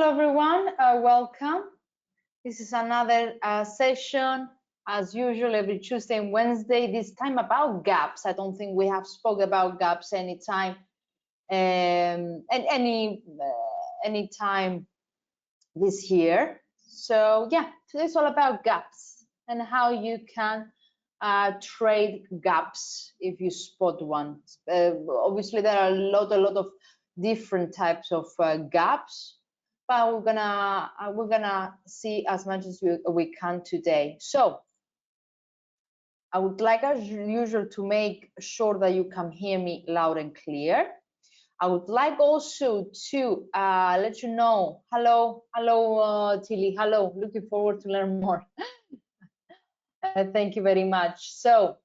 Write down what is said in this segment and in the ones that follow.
Hello everyone, welcome. This is another session, as usual, every Tuesday and Wednesday, this time about gaps. I don't think we have spoke about gaps anytime, and any time this year. So yeah, today's all about gaps and how you can trade gaps if you spot one. Obviously, there are a lot of different types of gaps, but we're gonna see as much as we can today. So I would like, as usual, to make sure that you can hear me loud and clear. I would like also to let you know, hello Tilly, hello, looking forward to learn more. Thank you very much. So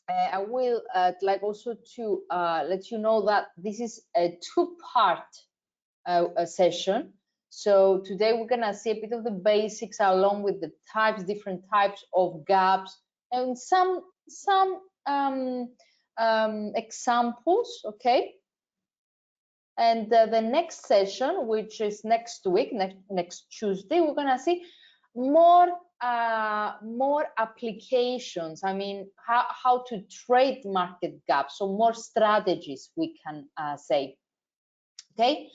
I will like also to let you know that this is a two-part session. So today we're gonna see a bit of the basics along with the different types of gaps and some examples, okay? And the next session, which is next week, next Tuesday, we're gonna see more applications. I mean, how to trade market gaps, so more strategies, we can say. Okay,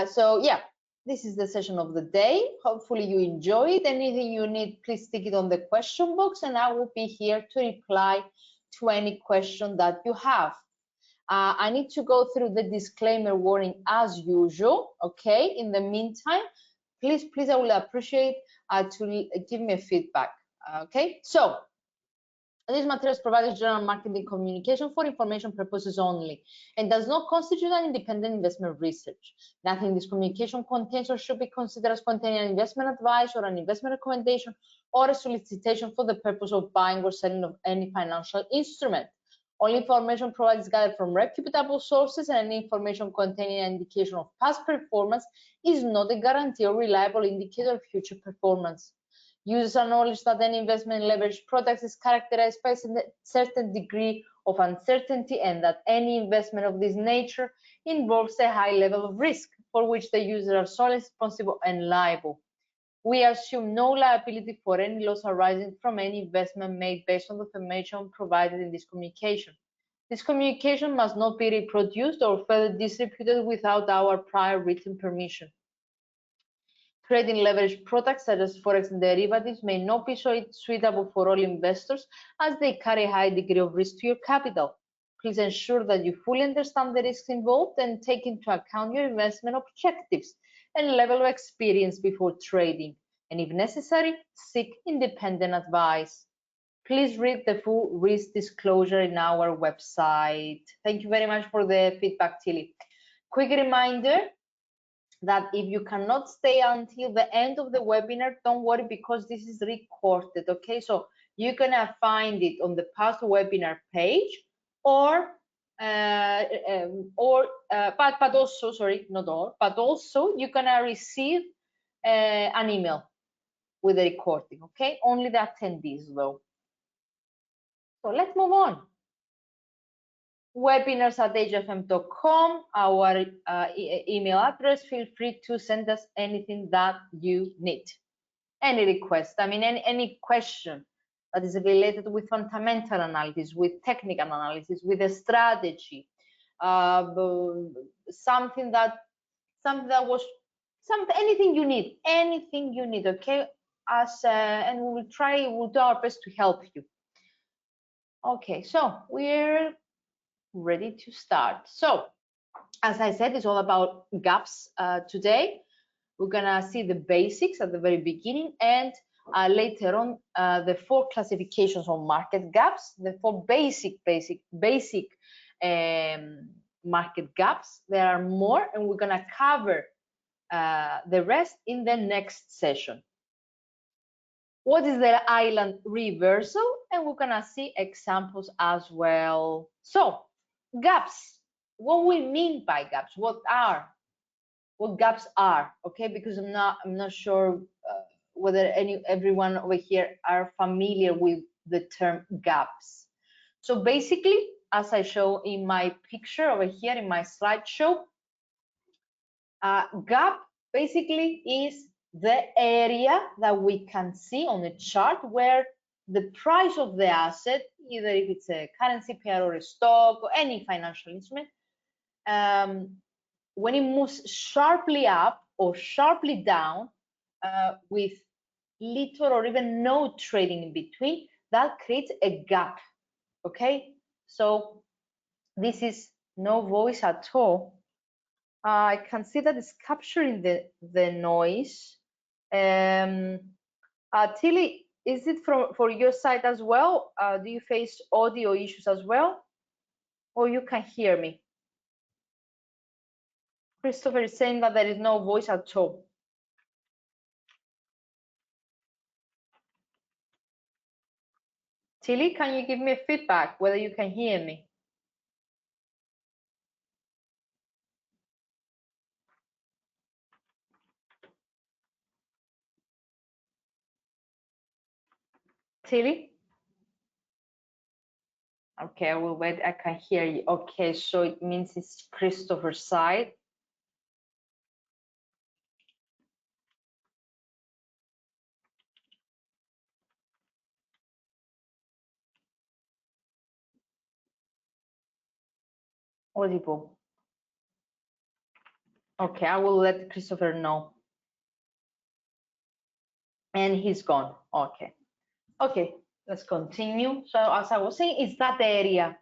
so yeah, this is the session of the day. Hopefully you enjoy it. Anything you need, please stick it on the question box, and I will be here to reply to any question that you have. I need to go through the disclaimer warning as usual, okay? In the meantime, please, I will appreciate to give me a feedback, okay? So, this material is provided general marketing communication for information purposes only and does not constitute an independent investment research. Nothing in this communication contains or should be considered as containing an investment advice or an investment recommendation or a solicitation for the purpose of buying or selling of any financial instrument. All information provided is gathered from reputable sources, and any information containing an indication of past performance is not a guarantee or reliable indicator of future performance. Users acknowledge that any investment in leveraged products is characterized by a certain degree of uncertainty and that any investment of this nature involves a high level of risk for which the users are solely responsible and liable. We assume no liability for any loss arising from any investment made based on the information provided in this communication. This communication must not be reproduced or further distributed without our prior written permission. Trading leveraged products such as forex and derivatives may not be suitable for all investors as they carry a high degree of risk to your capital. Please ensure that you fully understand the risks involved and take into account your investment objectives and level of experience before trading, and if necessary, seek independent advice. Please read the full risk disclosure in our website. Thank you very much for the feedback, Tilly. Quick reminder that if you cannot stay until the end of the webinar, don't worry, because this is recorded, okay? So you're gonna find it on the past webinar page, but also, sorry, not all, but also you're gonna receive an email with the recording, okay? Only the attendees though. So let's move on. Webinars@agefm.com, our email address. Feel free to send us anything that you need, any request. I mean, any question that is related with fundamental analysis, with technical analysis, with a strategy, anything you need, okay? And we'll do our best to help you. Okay, so we're ready to start. So as I said, it's all about gaps today. We're gonna see the basics at the very beginning, and later on the 4 classifications of market gaps, the 4 basic market gaps. There are more, and we're gonna cover the rest in the next session. What is the island reversal? And we're gonna see examples as well. So gaps, what we mean by gaps, what gaps are, okay? Because I'm not sure whether everyone over here are familiar with the term gaps. So basically, as I show in my picture over here in my slideshow, gap basically is the area that we can see on the chart where the price of the asset, either if it's a currency pair or a stock or any financial instrument, when it moves sharply up or sharply down with little or even no trading in between, that creates a gap. Okay, so this is no voice at all. I can see that it's capturing the noise. Tilly, is it for your side as well? Do you face audio issues as well? Or you can hear me? Christopher is saying that there is no voice at all. Tilly, can you give me a feedback whether you can hear me? Tilly? Okay, I will wait. I can hear you. Okay, so it means it's Christopher's side. Audible. Okay, I will let Christopher know. And he's gone. Okay. Okay, let's continue. So as I was saying, it's that area.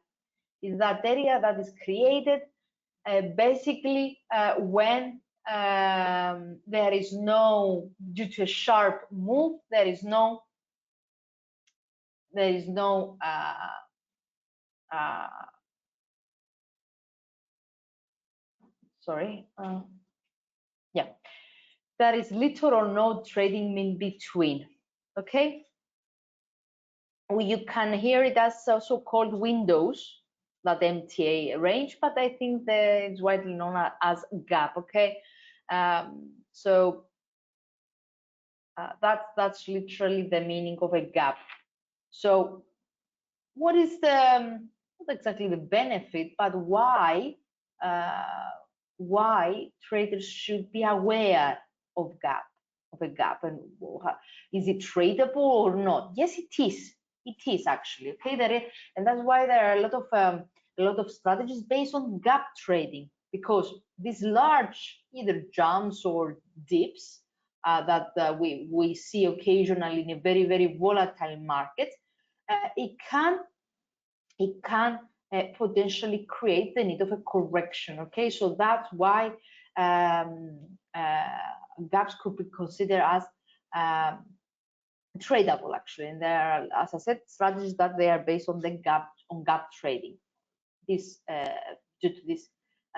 It's that area that is created basically when there is no, due to a sharp move, there is no sorry, yeah, there is little or no trading in between. Okay, you can hear it as also called windows, that MTA range, but I think that it's widely known as gap. Okay, so that's literally the meaning of a gap. So what is the not exactly the benefit, but why traders should be aware of a gap, and is it tradable or not? Yes, it is. It is actually. Okay, and that's why there are a lot of strategies based on gap trading, because these large either jumps or dips that we see occasionally in a very volatile market, it can potentially create the need of a correction. Okay, so that's why gaps could be considered as tradable actually, and there are, as I said, strategies that they are based on the gap trading, this due to these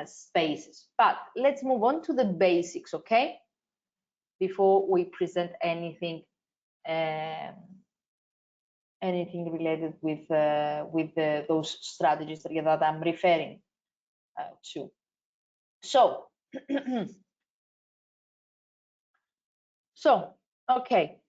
spaces. But let's move on to the basics, okay, before we present anything related with those strategies that I'm referring to. So, okay,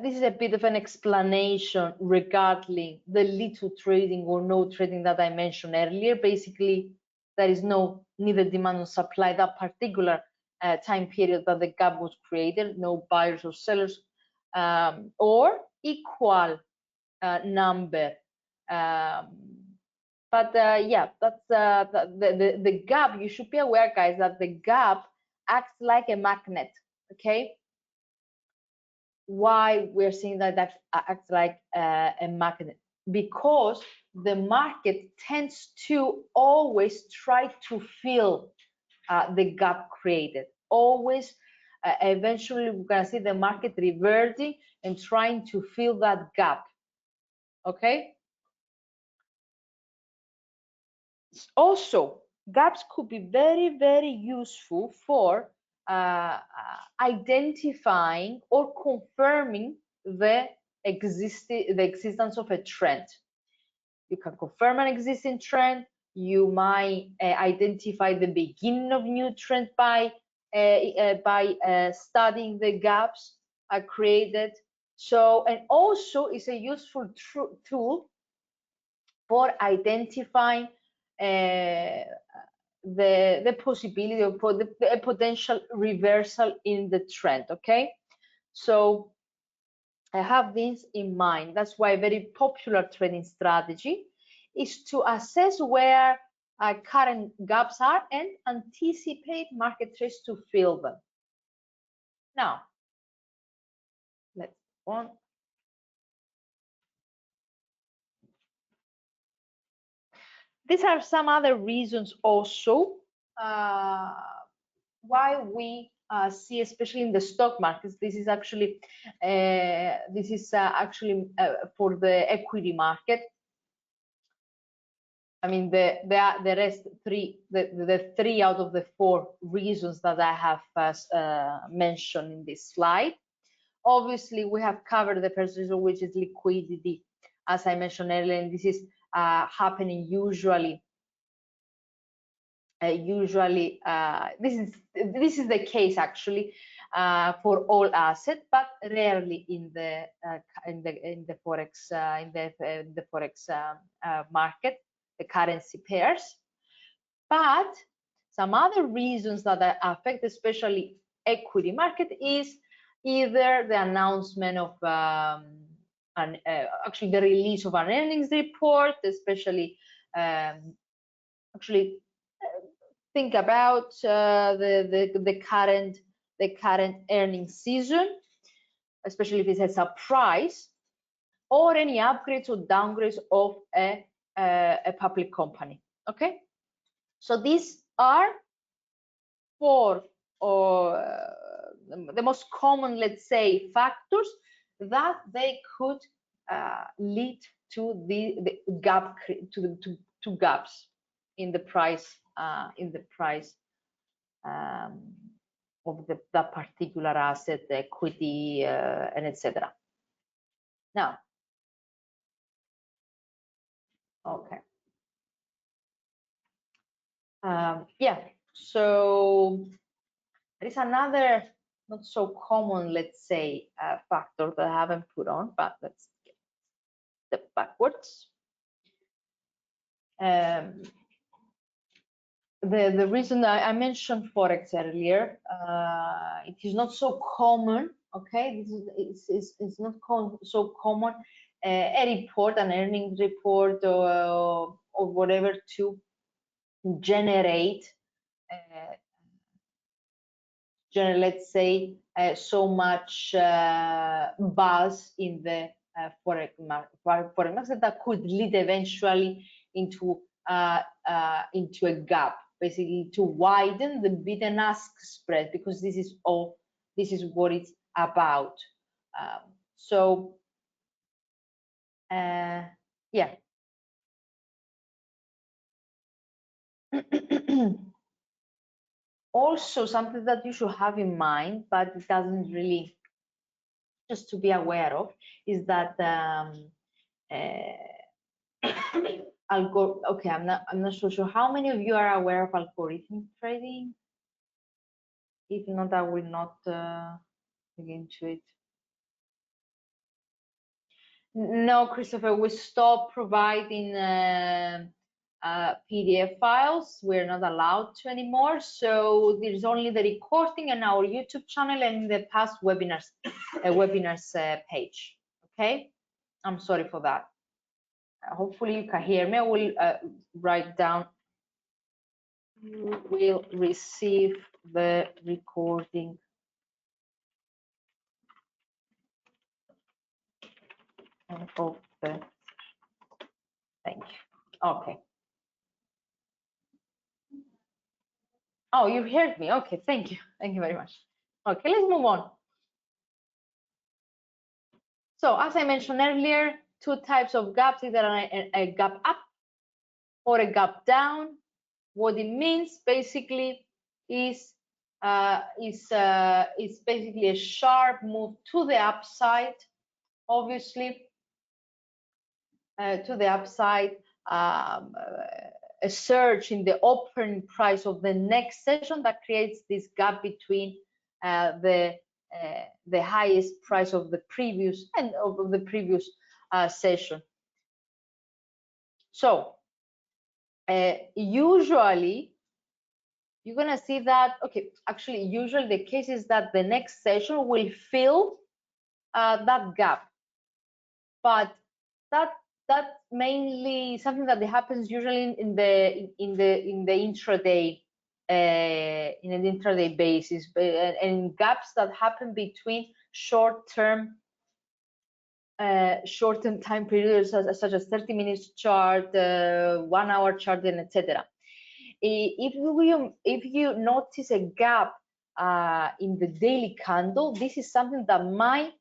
this is a bit of an explanation regarding the little trading or no trading that I mentioned earlier. Basically, there is neither demand nor supply that particular time period that the gap was created, no buyers or sellers, or equal number. But yeah, that's the gap. You should be aware, guys, that the gap acts like a magnet. Okay, why we're saying that acts like a magnet? Because the market tends to always try to fill the gap created. Always, eventually, we're gonna see the market reverting and trying to fill that gap. Okay. Also, gaps could be very useful for identifying or confirming the existence of a trend. You can confirm an existing trend. You might identify the beginning of new trend by studying the gaps created. So, and also it's a useful tool for identifying the possibility of a potential reversal in the trend. Okay, so I have this in mind. That's why a very popular trading strategy is to assess where current gaps are and anticipate market trends to fill them. Now, let's go on. These are some other reasons also why we see, especially in the stock markets, this is actually for the equity market. I mean, the rest three, the 3 out of the 4 reasons that I have mentioned in this slide. Obviously, we have covered the first reason, which is liquidity, as I mentioned earlier, and this is happening usually. This is the case actually for all assets, but rarely in the forex market, the currency pairs. But some other reasons that affect especially equity market is either the announcement of actually the release of an earnings report, especially think about the current earnings season, especially if it's a surprise, or any upgrades or downgrades of a public company. Okay, so these are 4 the most common, let's say, factors that they could lead to the gap, to gaps in the price of that particular asset, the equity, and etc. Now, okay, yeah. So there is another not so common, let's say, factor that I haven't put on, but let's step backwards. The reason I mentioned forex earlier, it is not so common. Okay, it's not so common a report, an earnings report, or whatever to generate, let's say, so much buzz in the forex market that could lead eventually into a gap, basically to widen the bid and ask spread, because this is what it's about. Yeah. Also, something that you should have in mind, but it doesn't really, just to be aware of, is that okay, I'm not so sure how many of you are aware of algorithmic trading. If not, I will not dig into it. No, Christopher, we stopped providing PDF files. We're not allowed to anymore. So there's only the recording and our YouTube channel and the past webinars page. Okay, I'm sorry for that. Hopefully you can hear me. I will write down. You will receive the recording of the. Thank you. Okay. Oh, you heard me. Okay, thank you. Thank you very much. Okay, let's move on. So as I mentioned earlier, 2 types of gaps, either a gap up or a gap down. What it means basically is basically a sharp move to the upside, obviously, to the upside, a surge in the opening price of the next session that creates this gap between the highest price of the previous session. So usually you're gonna see that, okay, actually usually the case is that the next session will fill that gap, but that's mainly something that happens usually in the intraday, in an intraday basis, and gaps that happen between short-term time periods such as 30 minutes chart, 1 hour chart, and etc. If you notice a gap in the daily candle, this is something that might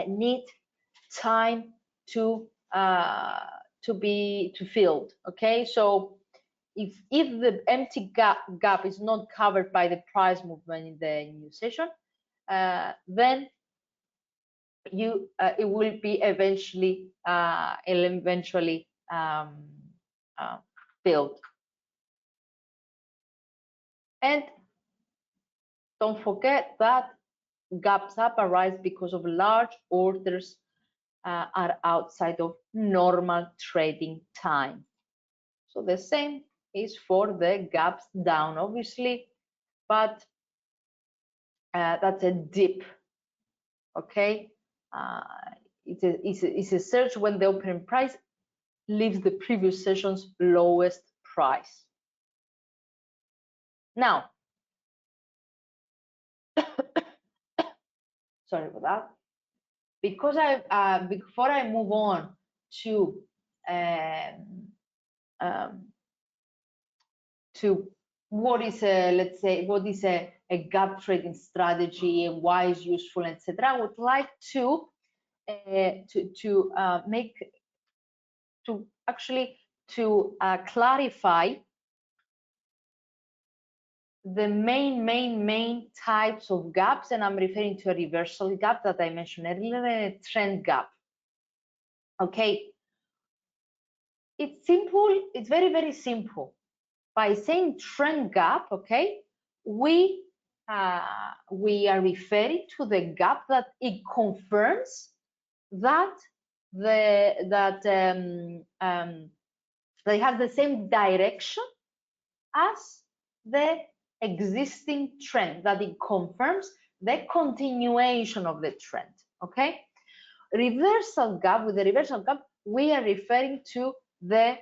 need time to be filled. Okay, so if the empty gap is not covered by the price movement in the new session, then it will be eventually filled. And don't forget that gaps up arise because of large orders are outside of normal trading time. So the same is for the gaps down, obviously, but that's a dip. Okay, it's a surge when the opening price leaves the previous session's lowest price. Now, sorry for that. Because before I move on to what is let's say what is a gap trading strategy and why it's useful, etc., I would like to clarify the main types of gaps, and I'm referring to a reversal gap that I mentioned earlier and a trend gap. Okay, it's simple. It's very simple. By saying trend gap, okay, we are referring to the gap that it confirms that they have the same direction as the existing trend, that it confirms the continuation of the trend. Okay, reversal gap, with the reversal gap we are referring to the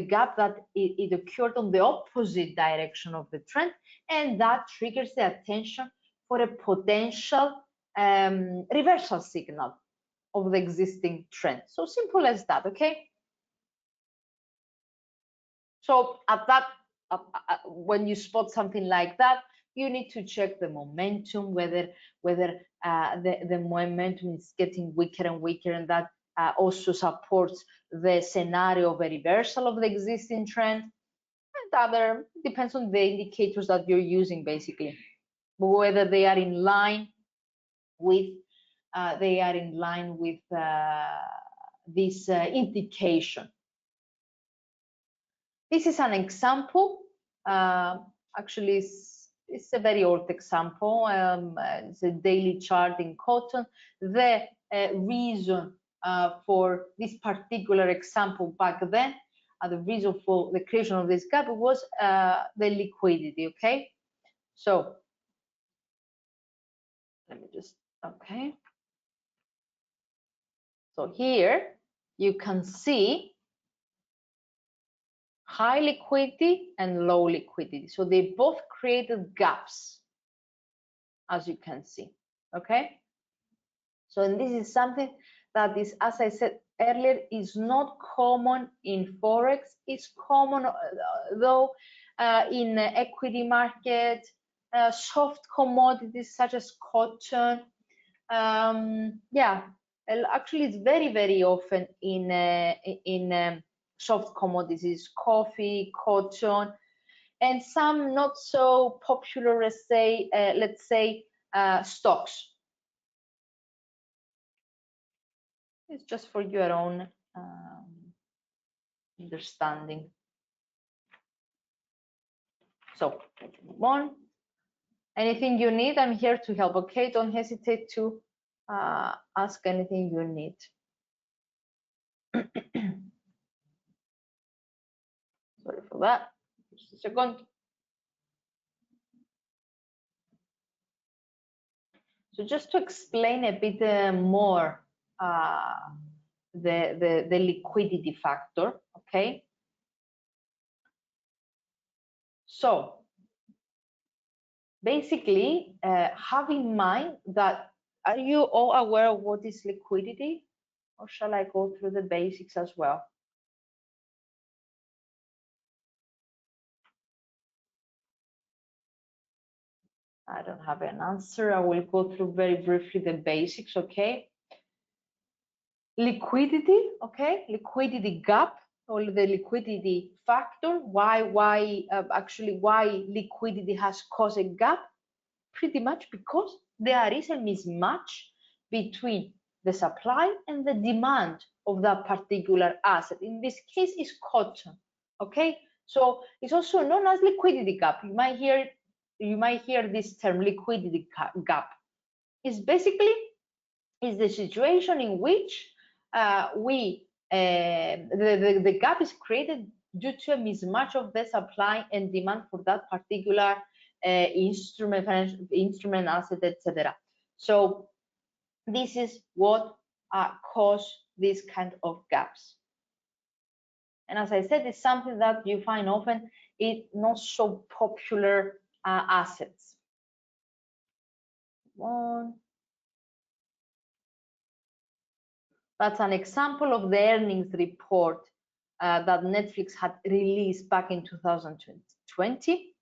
gap that it occurred on the opposite direction of the trend, and that triggers the attention for a potential reversal signal of the existing trend. So simple as that. Okay, so at that when you spot something like that, you need to check the momentum, whether the momentum is getting weaker and weaker, and that also supports the scenario of a reversal of the existing trend. And other depends on the indicators that you're using, basically, whether they are in line with this indication. This is an example. Actually, it's a very old example. It's a daily chart in cotton. The reason for this particular example back then, the reason for the creation of this gap was the liquidity. Okay, so let me just, okay. So here you can see high liquidity and low liquidity. So they both created gaps, as you can see. Okay. So, and this is something that is, as I said earlier, is not common in Forex. It's common though in equity market, soft commodities such as cotton. Yeah, actually, it's very often in soft commodities, coffee, cotton, and some not so popular, let's say stocks. It's just for your own understanding. So let's move on. Anything you need, I'm here to help. Okay, don't hesitate to ask anything you need. Sorry for that. Just a second. So just to explain a bit more the liquidity factor, okay? So basically, have in mind that, are you all aware of what is liquidity? Or shall I go through the basics as well? I don't have an answer. I will go through very briefly the basics, okay? Liquidity, okay? Liquidity gap or the liquidity factor. Why liquidity has caused a gap? Pretty much because there is a mismatch between the supply and the demand of that particular asset. In this case, it's cotton, okay? So it's also known as liquidity gap. You might hear this term, liquidity gap. It's basically the situation in which the gap is created due to a mismatch of the supply and demand for that particular instrument, financial instrument, asset, etc. So this is what cause these kind of gaps. And as I said, it's something that you find often in not so popular assets. That's an example of the earnings report that Netflix had released back in 2020,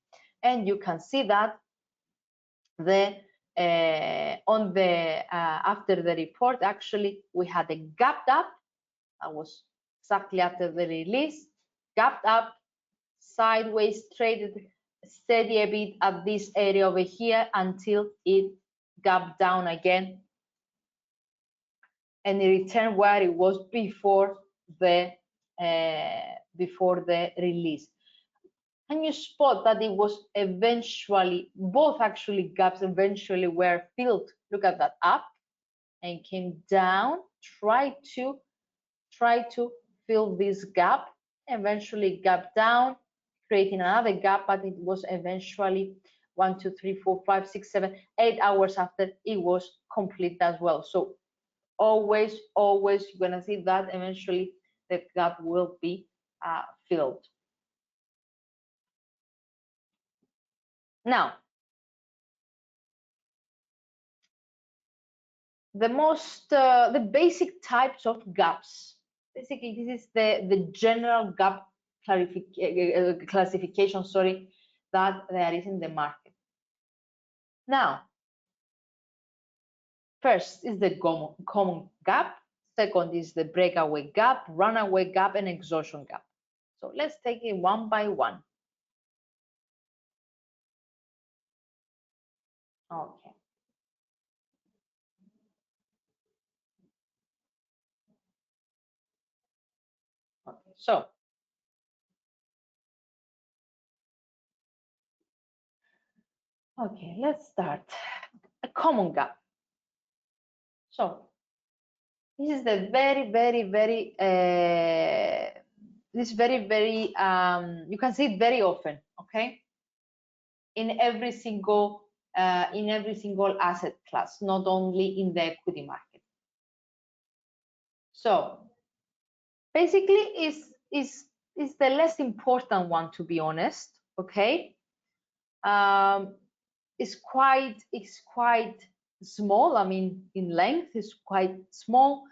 and you can see that after the report, actually we had a gapped up. That was exactly after the release, gapped up, sideways, traded steady a bit at this area over here until it gapped down again and it returned where it was before the release. And you spot that it was eventually, both actually gaps eventually were filled. Look at that, up and came down, try to fill this gap, eventually gap down, creating another gap, but it was eventually 1, 2, 3, 4, 5, 6, 7, 8 hours after it was complete as well. So always you're gonna see that eventually the gap will be filled. Now, the basic types of gaps. Basically, this is the general gap classification, sorry, that there is in the market. Now, first is the common gap. Second is the breakaway gap, runaway gap, and exhaustion gap. So let's take it one by one. Okay. Okay, so okay, let's start. A common gap. So this is the very you can see it very often, okay, in every single asset class, not only in the equity market. So basically is the less important one, to be honest, okay. It's quite small. I mean, in length it's quite small.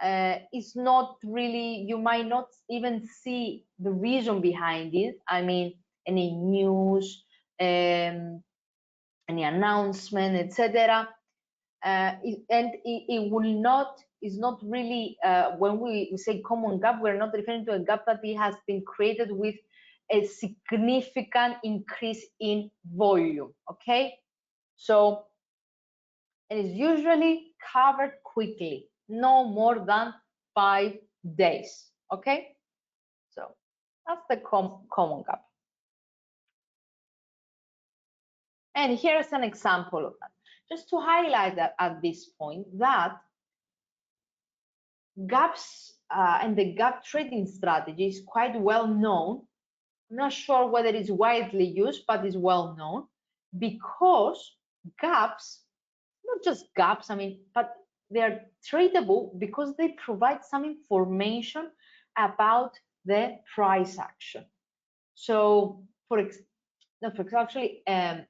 It's not really, you might not even see the reason behind it. I mean, any news, any announcement, etc. It will not, is not really, when we say common gap, we're not referring to a gap that it has been created with a significant increase in volume, okay? So it is usually covered quickly, no more than 5 days, okay? So that's the common gap. And here's an example of that, just to highlight that at this point, that gaps and the gap trading strategy is quite well known. I'm not sure whether it's widely used, but it's well known, because gaps not just gaps, I mean, but they are tradable because they provide some information about the price action. So actually, a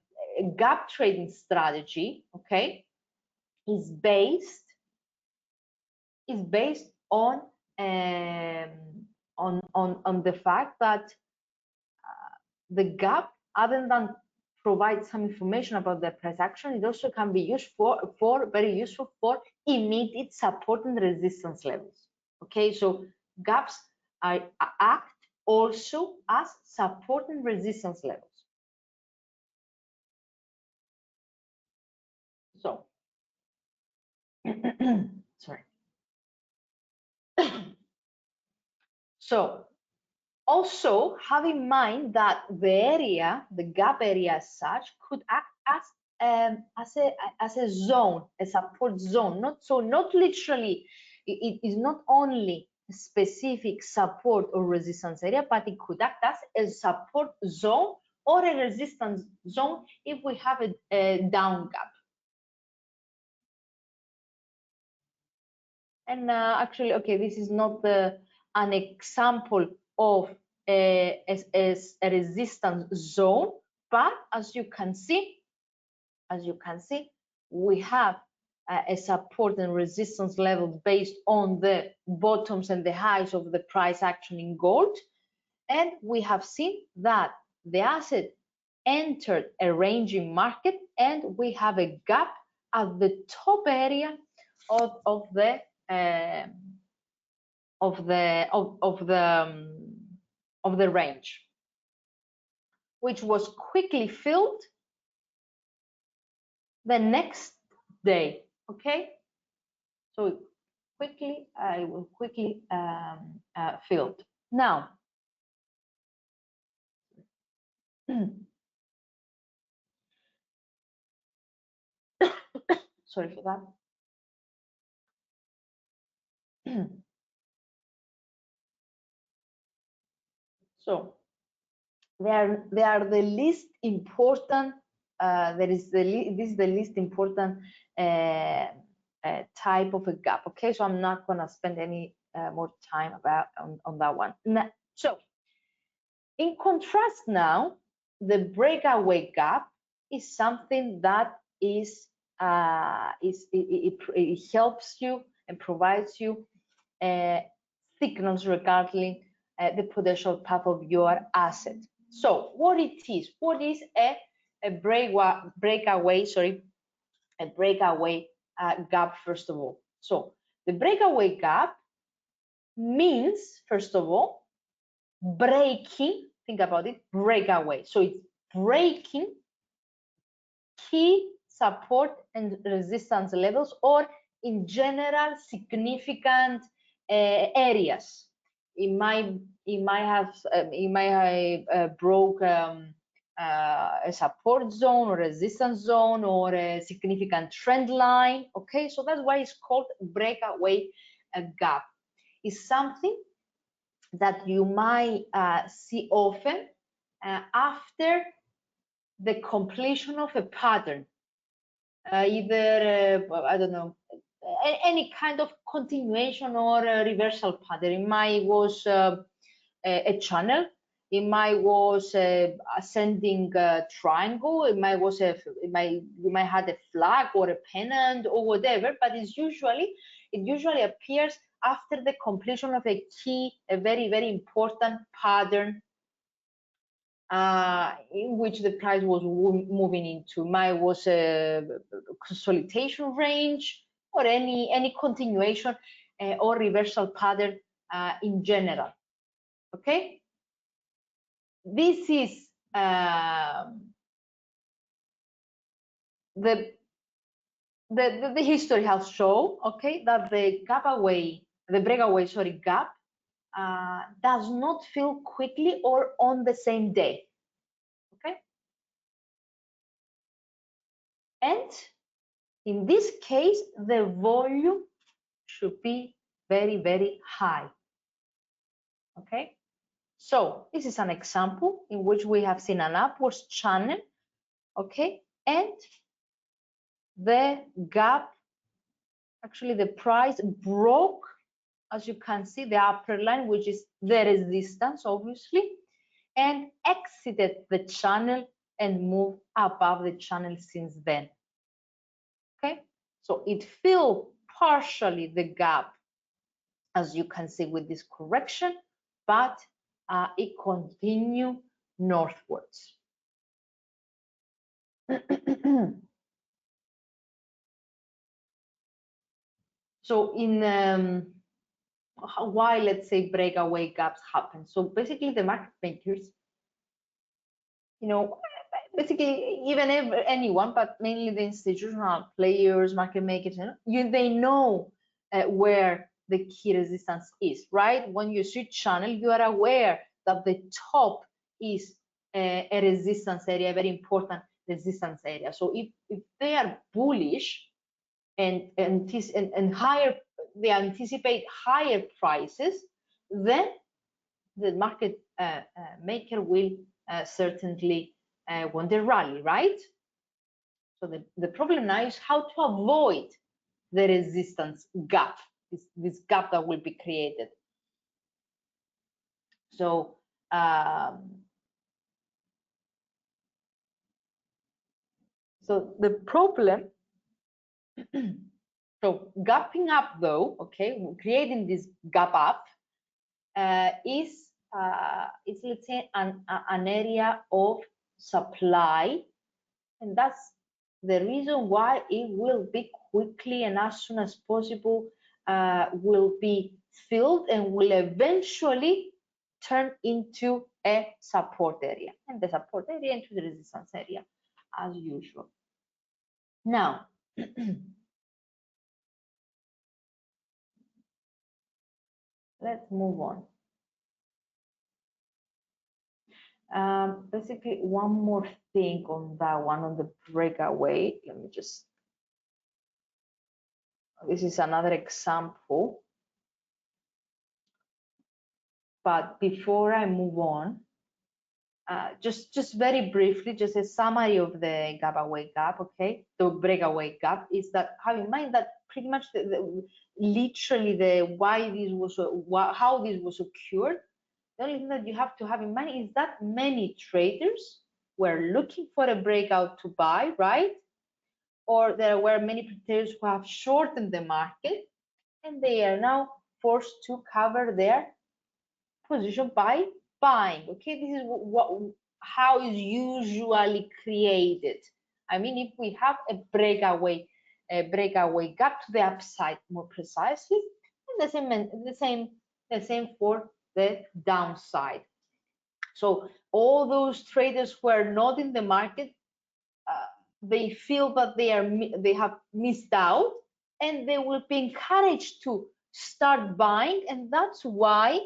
gap trading strategy, okay, is based on the fact that the gap, other than provide some information about the price action, it also can be used very useful for immediate support and resistance levels. Okay, so gaps act also as support and resistance levels. So, sorry. So, also have in mind that the gap area as such, could act as a zone, a support zone. Not literally, it is not only a specific support or resistance area, but it could act as a support zone or a resistance zone if we have a down gap. And actually, okay, this is not an example of a resistance zone, but as you can see, we have a support and resistance level based on the bottoms and the highs of the price action in gold. And we have seen that the asset entered a ranging market, and we have a gap at the top area of the range, which was quickly filled the next day. Okay, so I will quickly filled. Now, sorry for that. So they are the least important. This is the least important type of a gap. Okay, so I'm not gonna spend any more time on that one. So in contrast, now the breakaway gap is something that it helps you and provides you signals regarding the potential path of your asset. So what is a breakaway gap, first of all? So the breakaway gap means, first of all, breaking, think about it, breakaway. So it's breaking key support and resistance levels, or in general significant areas. It might have broke a support zone or resistance zone or a significant trend line. Okay, so that's why it's called breakaway gap. It's something that you might see often after the completion of a pattern, either I don't know, any kind of continuation or a reversal pattern. It might was a channel, it might was a ascending triangle, you might had a flag or a pennant or whatever, but it usually appears after the completion of a very, very important pattern in which the price was moving into. Might was a consolidation range or any continuation or reversal pattern in general. Okay, this is the history has shown, okay, that the breakaway gap does not fill quickly or on the same day. Okay, and in this case the volume should be very, very high. Okay, so this is an example in which we have seen an upwards channel. Okay, and the gap, actually the price broke, as you can see, the upper line, which is the resistance, obviously, and exited the channel and moved above the channel since then. Okay, so it filled partially the gap, as you can see, with this correction, but it continued northwards. So in why, let's say, breakaway gaps happen? So basically the market makers, you know, basically even anyone, but mainly the institutional players, market makers, they know where the key resistance is, right? When you switch channel, you are aware that the top is a resistance area, a very important resistance area. So if they are bullish and higher, they anticipate higher prices, then the market maker will certainly want the rally, right? So the problem now is how to avoid the resistance gap, this gap that will be created. So so the problem, so gapping up though, okay, creating this gap up is let's say an area of supply, and that's the reason why it will be quickly and as soon as possible will be filled and will eventually turn into a support area, and the support area into the resistance area as usual. Now let's move on. Basically, one more thing on that one, on the breakaway. Let me just, this is another example. But before I move on, just very briefly, just a summary of the gap away gap, okay? The breakaway gap is that, have in mind that pretty much literally why this was, how this was occurred. The only thing that you have to have in mind is that many traders were looking for a breakout to buy, right? Or there were many traders who have shortened the market, and they are now forced to cover their position by buying. Okay, this is how is usually created. I mean, if we have a breakaway gap to the upside, more precisely, and the same for the downside. So all those traders who are not in the market, they feel that they have missed out, and they will be encouraged to start buying, and that's why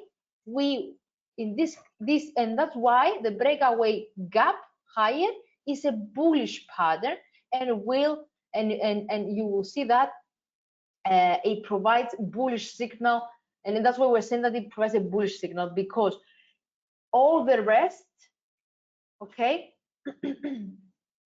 that's why the breakaway gap higher is a bullish pattern, and you will see that it provides bullish signal, and that's why we're saying that it provides a bullish signal, because all the rest, okay,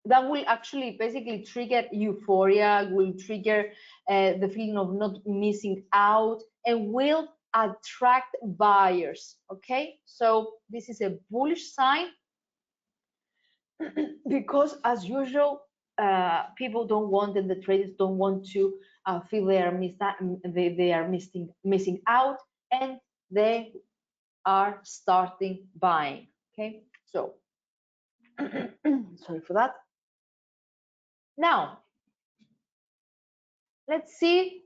that will actually basically trigger euphoria, will trigger the feeling of not missing out, and will attract buyers. Okay, so this is a bullish sign because, as usual, people don't want, and the traders don't want to feel they are missing out, and they are starting buying. Okay, so sorry for that. Now let's see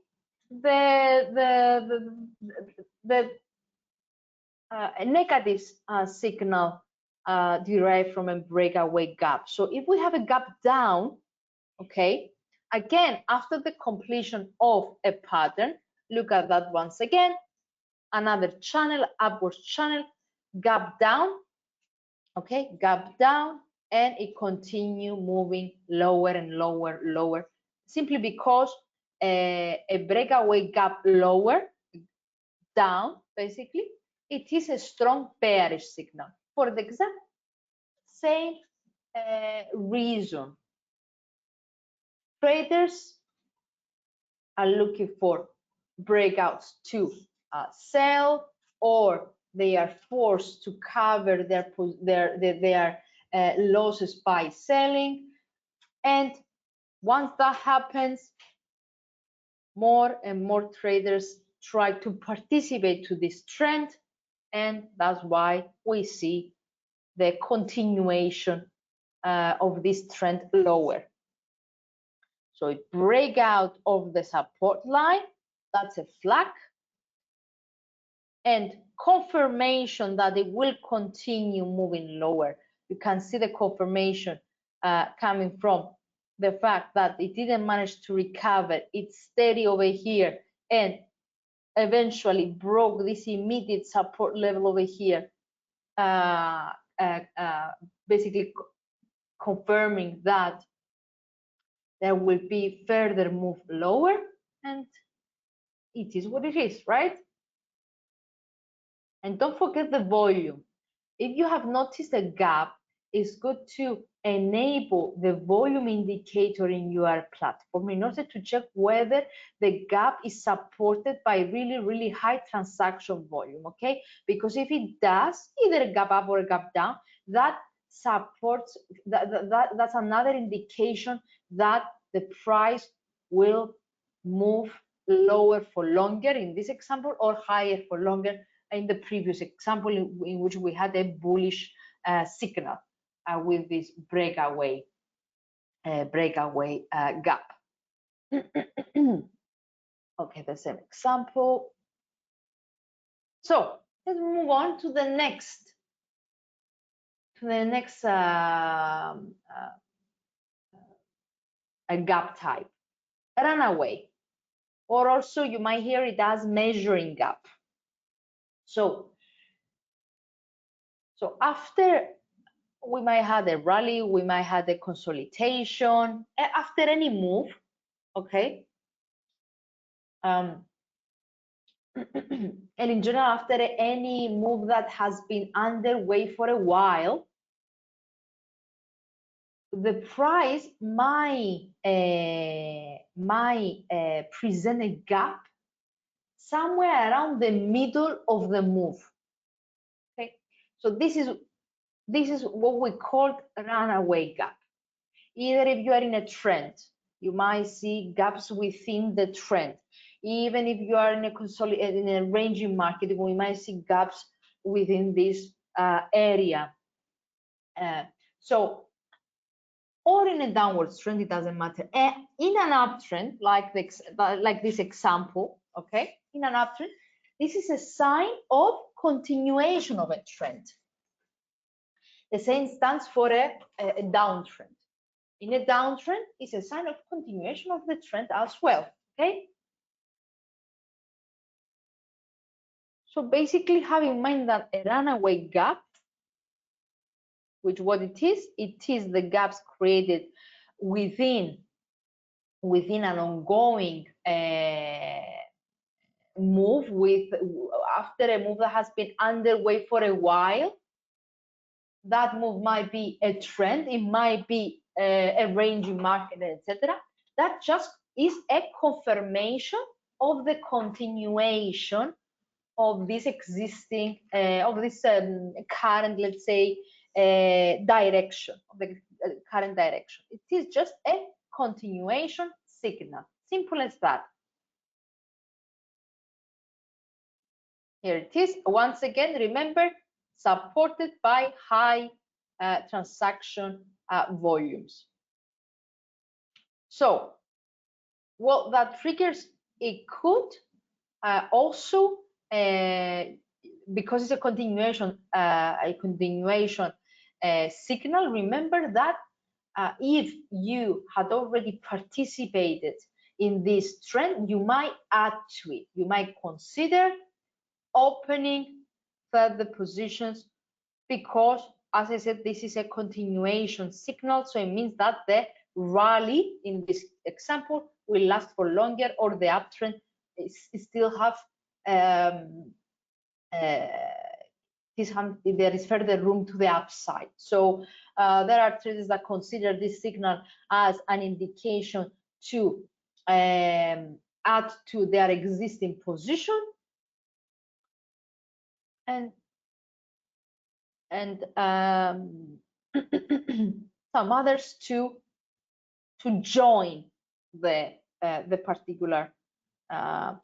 the negative signal derived from a breakaway gap. So if we have a gap down, okay, again, after the completion of a pattern, look at that once again, another channel, upwards channel, gap down, okay, gap down, and it continue moving lower and lower, simply because a breakaway gap lower down, basically, it is a strong bearish signal. For the exact same reason. Traders are looking for breakouts to sell, or they are forced to cover their losses by selling. And once that happens, more and more traders try to participate to this trend, and that's why we see the continuation of this trend lower. So it break out of the support line, that's a flag, and confirmation that it will continue moving lower. You can see the confirmation coming from the fact that it didn't manage to recover. It's steady over here and eventually broke this immediate support level over here, basically confirming that there will be further move lower, and it is what it is, right? And don't forget the volume. If you have noticed a gap, it's good to enable the volume indicator in your platform in order to check whether the gap is supported by really high transaction volume, okay? Because if it does, either a gap up or a gap down, that supports, that's another indication that the price will move lower for longer in this example, or higher for longer in the previous example, in which we had a bullish signal with this breakaway gap. Okay, the same example. So let's move on to the next a gap type, runaway, or also you might hear it as measuring gap. So after we might have a rally, we might have a consolidation after any move, okay? And in general, after any move that has been underway for a while, the price might present a gap somewhere around the middle of the move. Okay, so this is what we call runaway gap. Either if you are in a trend, you might see gaps within the trend. Even if you are in a ranging market, we might see gaps within this area. Or in a downward trend, it doesn't matter. In an uptrend, like this example, okay, in an uptrend, this is a sign of continuation of a trend. The same stands for a downtrend. In a downtrend, it's a sign of continuation of the trend as well, okay? So basically have in mind that a runaway gap, which what it is the gaps created within an ongoing move, after a move that has been underway for a while. That move might be a trend, it might be a ranging market, etc. That just is a confirmation of the continuation of this existing, of this current, let's say, direction, of the current direction. It is just a continuation signal. Simple as that. Here it is. Once again, remember, supported by high transaction volumes. So what that triggers, it could also, because it's a continuation signal, remember that if you had already participated in this trend, you might add to it. You might consider opening further positions, because, as I said, this is a continuation signal, so it means that the rally in this example will last for longer, or the uptrend still have there is further room to the upside. So there are traders that consider this signal as an indication to add to their existing position, and some others to join the particular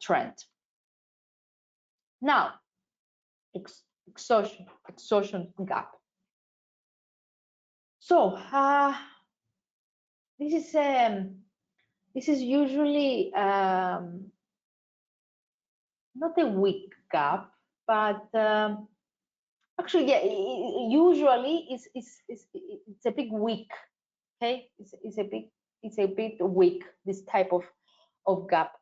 trend. Now, exhaustion gap. So this is usually not a weak gap, but actually, yeah, usually it's a bit weak. Okay, it's a bit weak, this type of gap.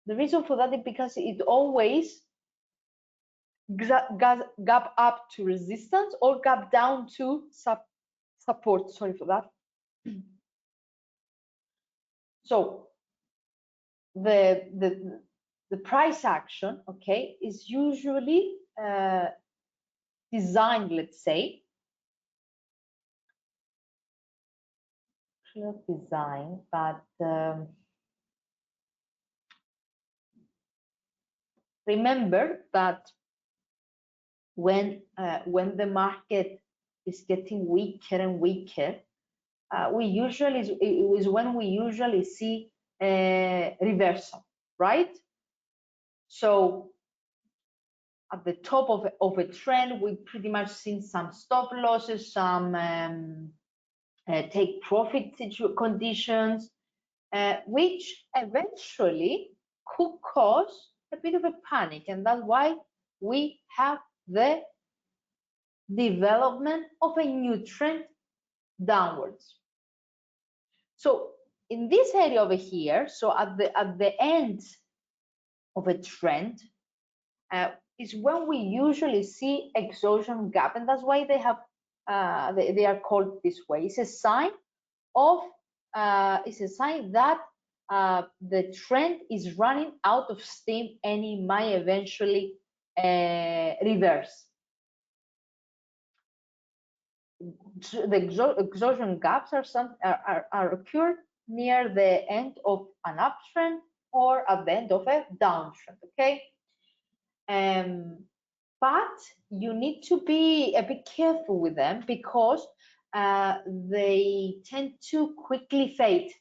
The reason for that is because it always gap up to resistance or gap down to support. Sorry for that. So the price action, okay, is usually designed, let's say, not design, but remember that when the market is getting weaker and weaker, we usually is when we usually see a reversal, right? So at the top of a trend, we pretty much seen some stop losses, some take profit conditions, which eventually could cause a bit of a panic, and that's why we have the development of a new trend downwards. So in this area over here, so at the end of a trend is when we usually see exhaustion gap, and that's why they have they are called this way. It's a sign of that the trend is running out of steam and it might eventually reverse. The exhaustion gaps are occurred near the end of an uptrend or at the end of a downtrend, okay? But you need to be a bit careful with them because they tend to quickly fade.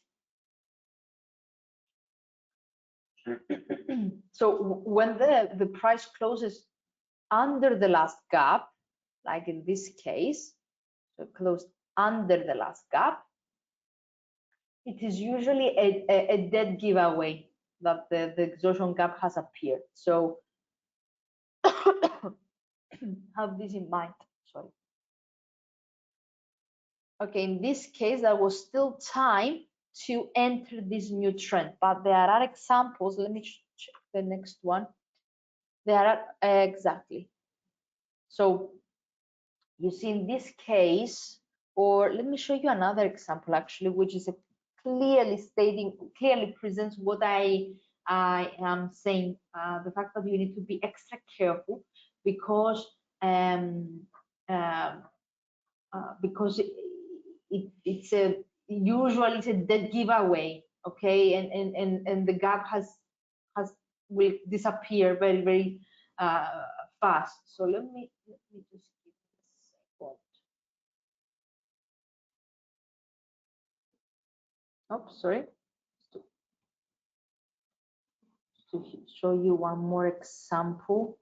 So when the price closes under the last gap, like in this case, so closed under the last gap, it is usually a dead giveaway that the exhaustion gap has appeared. So have this in mind. Sorry. Okay, in this case, there was still time to enter this new trend, but there are examples. Let me check the next one. There are exactly. So you see in this case, or let me show you another example actually, which is clearly presents what I am saying. The fact that you need to be extra careful because it's usually it's a dead giveaway, okay, and the gap will disappear very fast. So let me just give it a second. Oops, sorry. To show you one more example.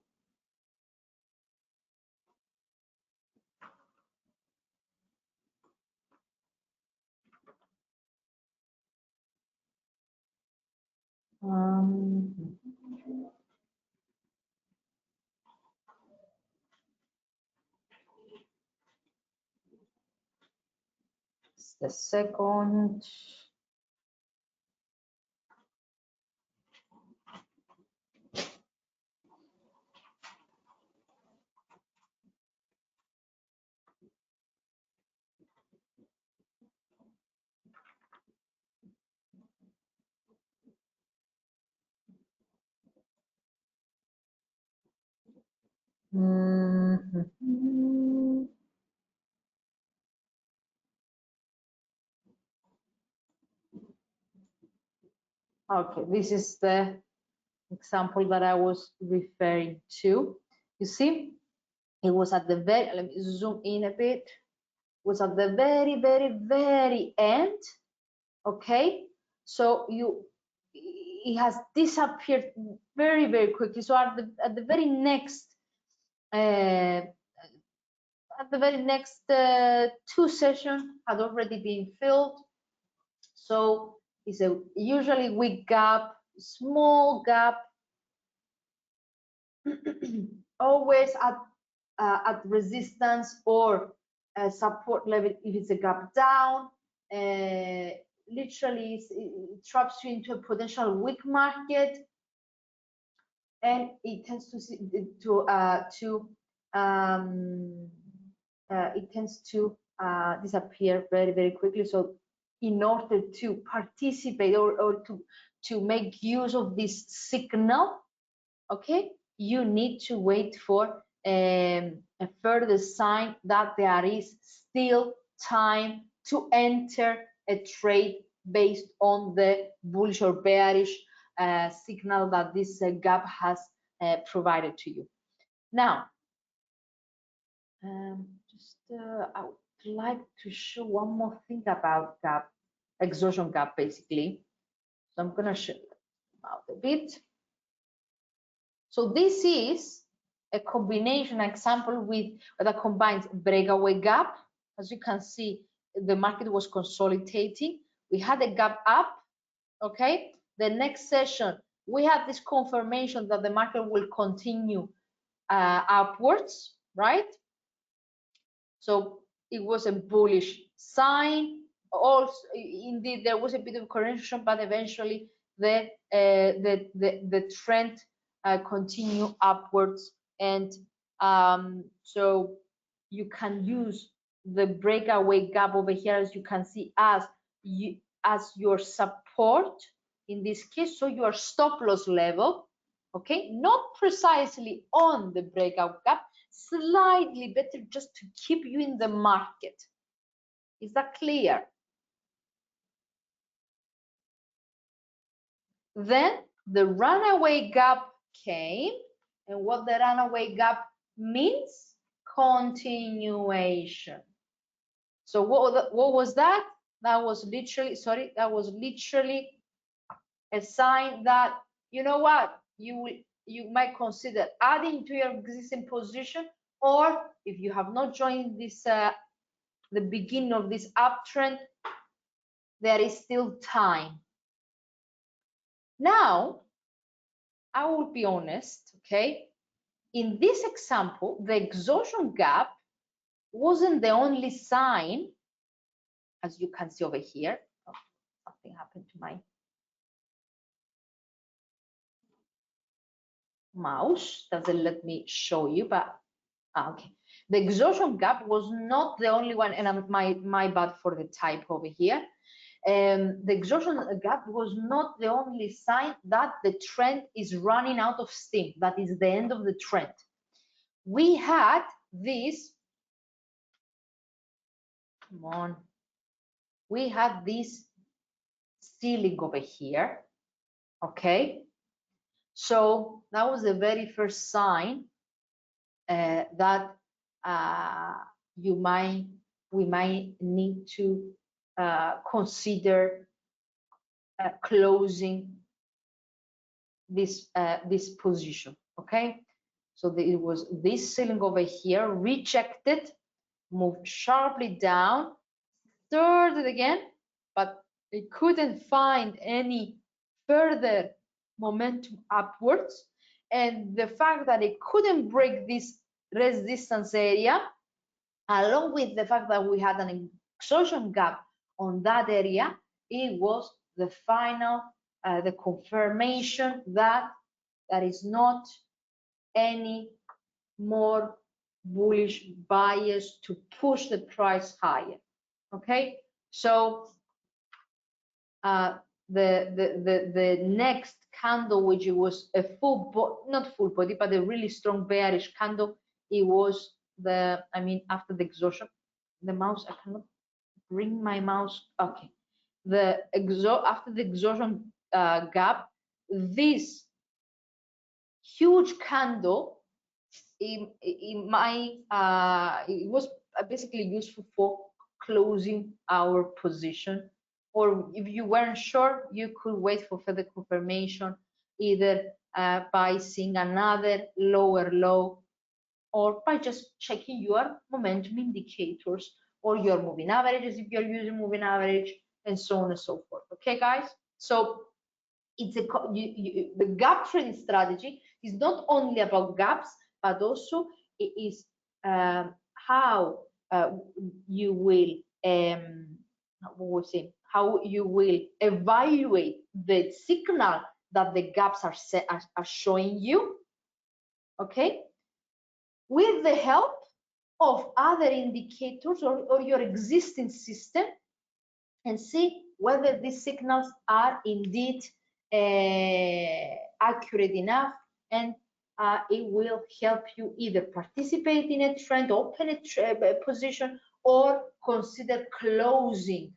Just a second. Okay, this is the example that I was referring to. You see, it was at the very, let me zoom in a bit, it was at the very end. Okay, so it has disappeared very quickly. So at the very next two sessions had already been filled. So it's a usually weak gap, small gap, always at resistance or support level if it's a gap down. Literally, it traps you into a potential weak market, and it tends to disappear very quickly. So in order to participate or to make use of this signal, okay, you need to wait for a further sign that there is still time to enter a trade based on the bullish or bearish signal that this gap has provided to you. Now, I would like to show one more thing about gap, exhaustion gap, basically. So I'm gonna show you out a bit. So this is a combination example that combines breakaway gap. As you can see, the market was consolidating. We had a gap up, okay? The next session, we had this confirmation that the market will continue upwards, right? So it was a bullish sign. Also, indeed, there was a bit of correction, but eventually the trend continue upwards, and so you can use the breakaway gap over here, as you can see, as your support in this case, so your stop loss level, okay, not precisely on the breakout gap, slightly better, just to keep you in the market. Is that clear? Then the runaway gap came, and what the runaway gap means? Continuation. So what was that? That was literally, sorry, that was literally a sign that, you know what, you might consider adding to your existing position, or if you have not joined this the beginning of this uptrend, there is still time. Now, I will be honest, okay? In this example, the exhaustion gap wasn't the only sign, as you can see over here. Oh, something happened to my mouse, doesn't let me show you, but okay. The exhaustion gap was not the only one, and my bad for the type over here. The exhaustion gap was not the only sign that the trend is running out of steam, that is the end of the trend. We had this, come on, we had this ceiling over here, okay? So that was the very first sign that we might need to consider closing this position, okay? So it was this ceiling over here, rejected, moved sharply down, started again, but it couldn't find any further momentum upwards. And the fact that it couldn't break this resistance area, along with the fact that we had an exhaustion gap on that area, it was the final, the confirmation that there is not any more bullish bias to push the price higher. Okay, so the next candle, which it was a not full body, but a really strong bearish candle, it was the, I mean, after the exhaustion, the mouse, I cannot bring my mouse, okay, after the exhaustion gap, this huge candle, it was basically useful for closing our position, or if you weren't sure, you could wait for further confirmation, either by seeing another lower low, or by just checking your momentum indicators or your moving averages if you're using moving average, and so on and so forth. Okay, guys? So it's the gap trading strategy is not only about gaps, but also it is how you will how you will evaluate the signal that the gaps are showing you. Okay, with the help of other indicators or your existing system, and see whether these signals are indeed accurate enough, and it will help you either participate in a trend, open a position, or consider closing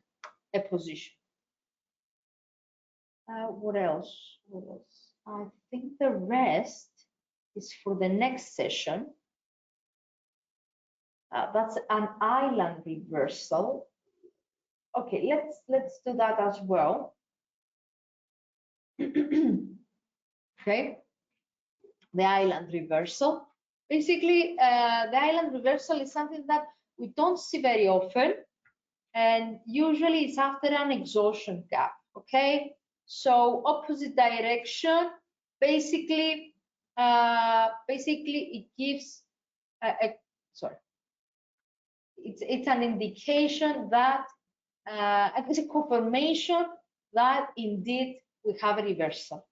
a position. What else? I think the rest is for the next session. That's an island reversal. Okay, let's do that as well. Okay, the island reversal. Basically, the island reversal is something that we don't see very often, and usually it's after an exhaustion gap. Okay, so opposite direction. Basically, it gives it's an indication that it's a confirmation that indeed we have a reversal.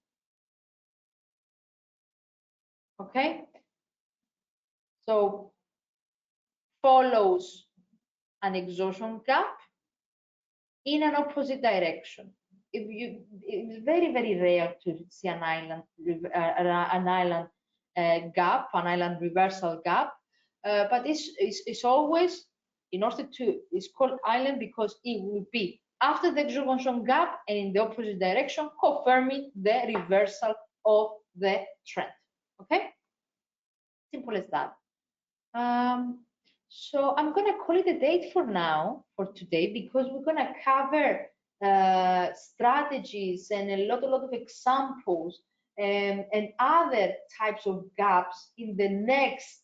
Okay, so follows an exhaustion gap in an opposite direction. It's very, very rare to see an island gap, an island reversal gap, but it's always, in order to, it's called island because it will be after the exhaustion gap and in the opposite direction, confirming the reversal of the trend. Okay, simple as that. So I'm gonna call it a date for now, for today, because we're gonna cover strategies and a lot of examples and other types of gaps in the next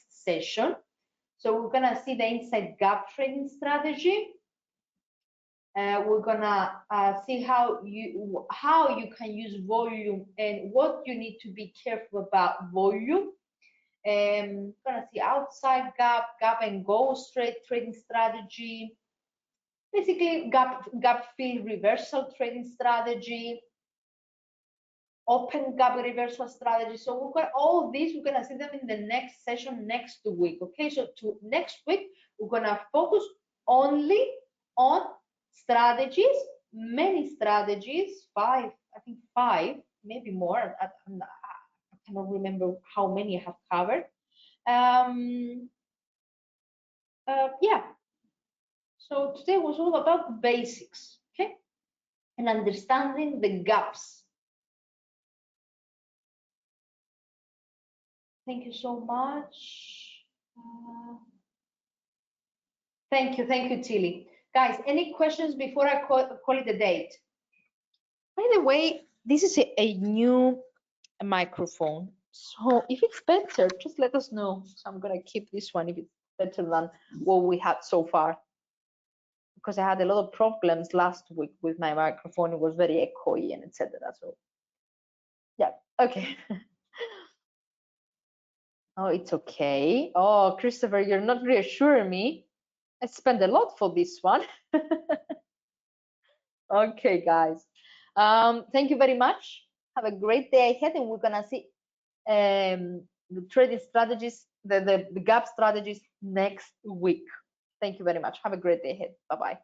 session. So we're gonna see the inside gap trading strategy. We're gonna see how you can use volume and what you need to be careful about volume. Gonna see outside gap and go straight trading strategy, basically gap fill reversal trading strategy, open gap reversal strategy. So we've got all these, we're gonna see them in the next session next week. Okay, so next week we're gonna focus only on strategies, many strategies, I think five, maybe more. I cannot remember how many I have covered. Yeah, so today was all about the basics, okay, and understanding the gaps. Thank you so much. Thank you, Tilly. Guys, any questions before I call it a date? By the way, this is a new microphone, so if it's better, just let us know. So I'm gonna keep this one if it's better than what we had so far, because I had a lot of problems last week with my microphone. It was very echoey and etc. So yeah, okay. Oh, it's okay. Oh, Christopher, you're not reassuring me. I spent a lot for this one. Okay, guys. Thank you very much. Have a great day ahead, and we're gonna see the trading strategies, the gap strategies next week. Thank you very much. Have a great day ahead. Bye-bye.